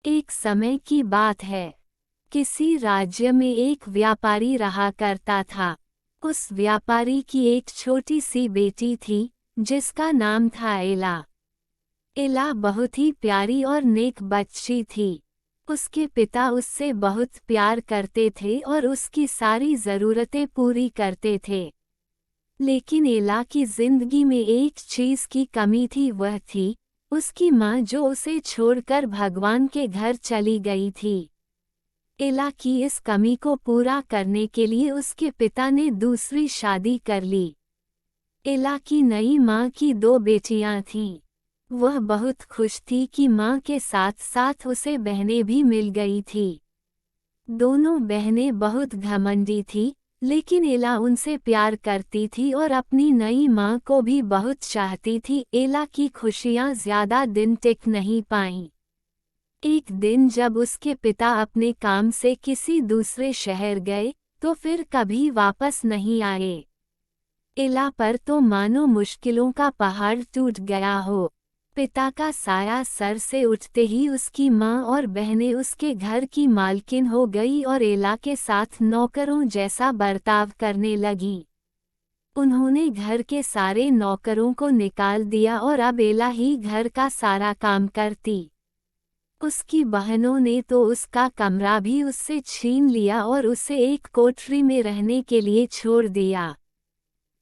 एक समय की बात है। किसी राज्य में एक व्यापारी रहा करता था। उस व्यापारी की एक छोटी सी बेटी थी, जिसका नाम था एला। एला बहुत ही प्यारी और नेक बच्ची थी। उसके पिता उससे बहुत प्यार करते थे और उसकी सारी ज़रूरतें पूरी करते थे। लेकिन एला की जिंदगी में एक चीज की कमी थी, वह थी उसकी माँ, जो उसे छोड़कर भगवान के घर चली गई थी। एला की इस कमी को पूरा करने के लिए उसके पिता ने दूसरी शादी कर ली। एला की नई माँ की 2 बेटियां थीं। वह बहुत खुश थी कि माँ के साथ साथ उसे बहनें भी मिल गई थी। दोनों बहनें बहुत घमंडी थी, लेकिन एला उनसे प्यार करती थी और अपनी नई माँ को भी बहुत चाहती थी। एला की खुशियाँ ज्यादा दिन टिक नहीं पाईं। एक दिन जब उसके पिता अपने काम से किसी दूसरे शहर गए, तो फिर कभी वापस नहीं आए। एला पर तो मानो मुश्किलों का पहाड़ टूट गया हो। पिता का साया सर से उठते ही उसकी माँ और बहनें उसके घर की मालकिन हो गई और एला के साथ नौकरों जैसा बर्ताव करने लगी। उन्होंने घर के सारे नौकरों को निकाल दिया और अब एला ही घर का सारा काम करती। उसकी बहनों ने तो उसका कमरा भी उससे छीन लिया और उसे एक कोठरी में रहने के लिए छोड़ दिया।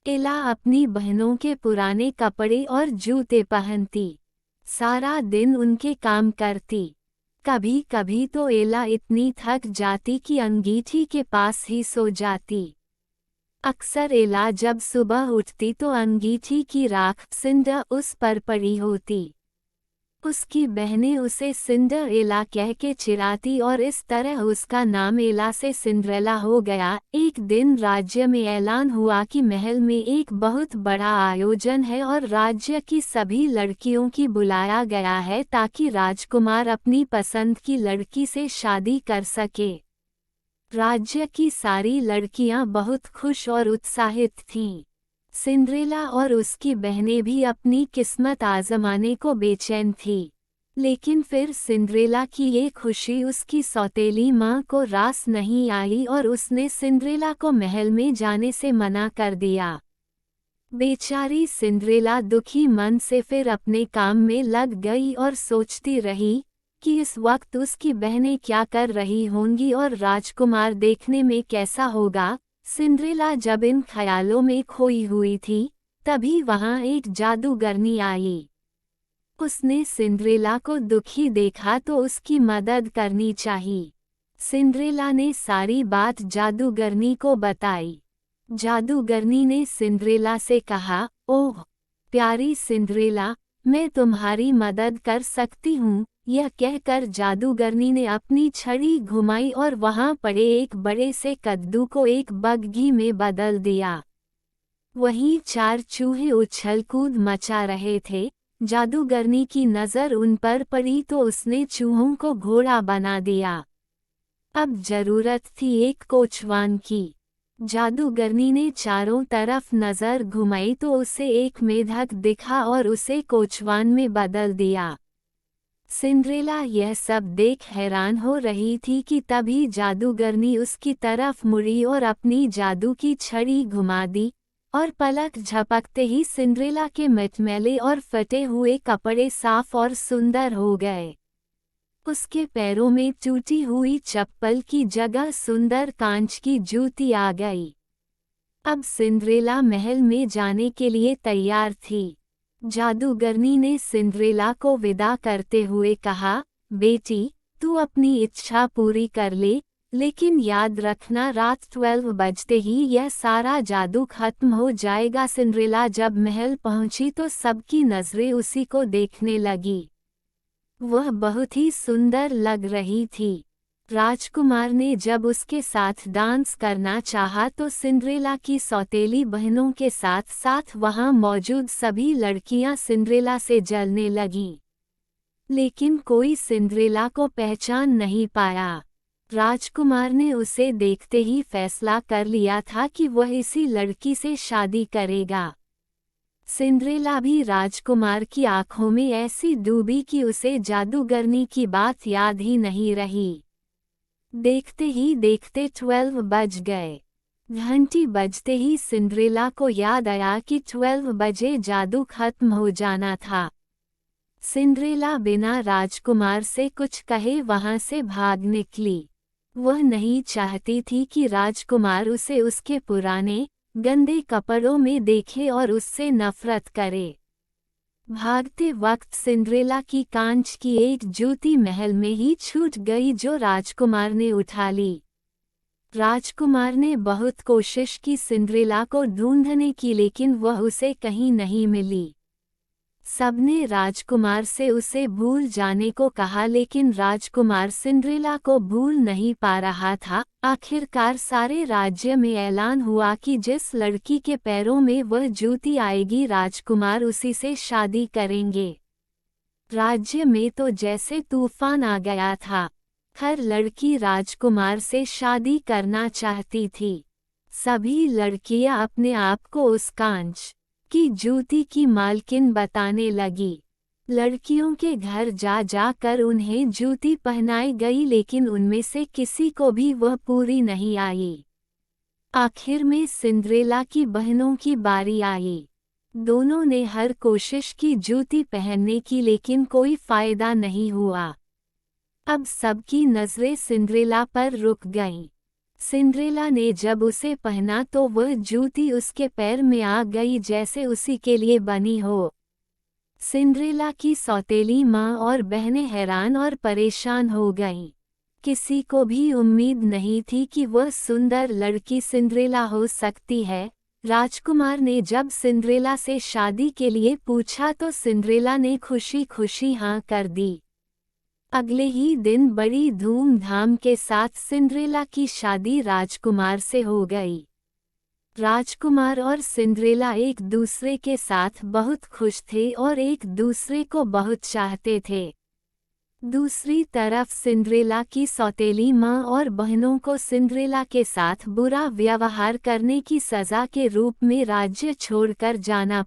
एला अपनी बहनों के पुराने कपड़े और जूते पहनती, सारा दिन उनके काम करती। कभी कभी तो एला इतनी थक जाती कि अंगीठी के पास ही सो जाती। अक्सर एला जब सुबह उठती तो अंगीठी की राख सिंडर उस पर पड़ी होती। उसकी बहनें उसे सिंडर एला कह के चिढ़ाती और इस तरह उसका नाम एला से सिंड्रेला हो गया। एक दिन राज्य में ऐलान हुआ कि महल में एक बहुत बड़ा आयोजन है और राज्य की सभी लड़कियों की बुलाया गया है, ताकि राजकुमार अपनी पसंद की लड़की से शादी कर सके। राज्य की सारी लड़कियां बहुत खुश और उत्साहित थीं। सिंड्रेला और उसकी बहनें भी अपनी किस्मत आजमाने को बेचैन थी। लेकिन फिर सिंड्रेला की ये खुशी उसकी सौतेली माँ को रास नहीं आई और उसने सिंड्रेला को महल में जाने से मना कर दिया। बेचारी सिंड्रेला दुखी मन से फिर अपने काम में लग गई और सोचती रही कि इस वक्त उसकी बहनें क्या कर रही होंगी और राजकुमार देखने में कैसा होगा। सिंड्रेला जब इन ख्यालों में खोई हुई थी, तभी वहां एक जादूगरनी आई। उसने सिंड्रेला को दुखी देखा तो उसकी मदद करनी चाहिए। सिंड्रेला ने सारी बात जादूगरनी को बताई। जादूगरनी ने सिंड्रेला से कहा, ओह प्यारी सिंड्रेला, मैं तुम्हारी मदद कर सकती हूँ। यह कहकर जादूगरनी ने अपनी छड़ी घुमाई और वहां पड़े एक बड़े से कद्दू को एक बग्घी में बदल दिया। वहीं 4 चूहे उछल कूद मचा रहे थे। जादूगरनी की नज़र उन पर पड़ी तो उसने चूहों को घोड़ा बना दिया। अब जरूरत थी एक कोचवान की। जादूगरनी ने चारों तरफ नज़र घुमाई तो उसे एक मेढक दिखा और उसे कोचवान में बदल दिया। सिंड्रेला यह सब देख हैरान हो रही थी कि तभी जादूगरनी उसकी तरफ मुड़ी और अपनी जादू की छड़ी घुमा दी और पलक झपकते ही सिंड्रेला के मटमैले और फटे हुए कपड़े साफ और सुंदर हो गए। उसके पैरों में टूटी हुई चप्पल की जगह सुंदर कांच की जूती आ गई। अब सिंड्रेला महल में जाने के लिए तैयार थी। जादूगरनी ने सिंड्रेला को विदा करते हुए कहा, बेटी तू अपनी इच्छा पूरी कर ले, लेकिन याद रखना रात 12 बजते ही यह सारा जादू खत्म हो जाएगा। सिंड्रेला जब महल पहुंची तो सबकी नजरें उसी को देखने लगी। वह बहुत ही सुंदर लग रही थी। राजकुमार ने जब उसके साथ डांस करना चाहा तो सिंड्रेला की सौतेली बहनों के साथ साथ वहां मौजूद सभी लड़कियां सिंड्रेला से जलने लगीं। लेकिन कोई सिंड्रेला को पहचान नहीं पाया। राजकुमार ने उसे देखते ही फैसला कर लिया था कि वह इसी लड़की से शादी करेगा। सिंड्रेला भी राजकुमार की आंखों में ऐसी डूबी कि उसे जादूगरनी की बात याद ही नहीं रही। देखते ही देखते 12 बज गए। घंटी बजते ही सिंड्रेला को याद आया कि 12 बजे जादू खत्म हो जाना था। सिंड्रेला बिना राजकुमार से कुछ कहे वहां से भाग निकली। वह नहीं चाहती थी कि राजकुमार उसे उसके पुराने गंदे कपड़ों में देखे और उससे नफरत करे। भागते वक्त सिंड्रेला की कांच की एक जूती महल में ही छूट गई जो राजकुमार ने उठा ली। राजकुमार ने बहुत कोशिश की सिंड्रेला को ढूंढने की, लेकिन वह उसे कहीं नहीं मिली। सबने राजकुमार से उसे भूल जाने को कहा, लेकिन राजकुमार सिंड्रेला को भूल नहीं पा रहा था। आखिरकार सारे राज्य में ऐलान हुआ कि जिस लड़की के पैरों में वह जूती आएगी राजकुमार उसी से शादी करेंगे। राज्य में तो जैसे तूफान आ गया था। हर लड़की राजकुमार से शादी करना चाहती थी। सभी लड़कियां अपने आप को उस कांच की जूती की मालकिन बताने लगी। लड़कियों के घर जा जाकर उन्हें जूती पहनाई गई, लेकिन उनमें से किसी को भी वह पूरी नहीं आई। आखिर में सिंड्रेला की बहनों की बारी आई। दोनों ने हर कोशिश की जूती पहनने की, लेकिन कोई फायदा नहीं हुआ। अब सबकी नजरें सिंड्रेला पर रुक गईं। सिंड्रेला ने जब उसे पहना तो वह जूती उसके पैर में आ गई जैसे उसी के लिए बनी हो। सिंड्रेला की सौतेली माँ और बहनें हैरान और परेशान हो गईं। किसी को भी उम्मीद नहीं थी कि वह सुंदर लड़की सिंड्रेला हो सकती है। राजकुमार ने जब सिंड्रेला से शादी के लिए पूछा तो सिंड्रेला ने खुशी खुशी हाँ कर दी। अगले ही दिन बड़ी धूमधाम के साथ सिंड्रेला की शादी राजकुमार से हो गई। राजकुमार और सिंड्रेला एक दूसरे के साथ बहुत खुश थे और एक दूसरे को बहुत चाहते थे। दूसरी तरफ सिंड्रेला की सौतेली माँ और बहनों को सिंड्रेला के साथ बुरा व्यवहार करने की सजा के रूप में राज्य छोड़कर जाना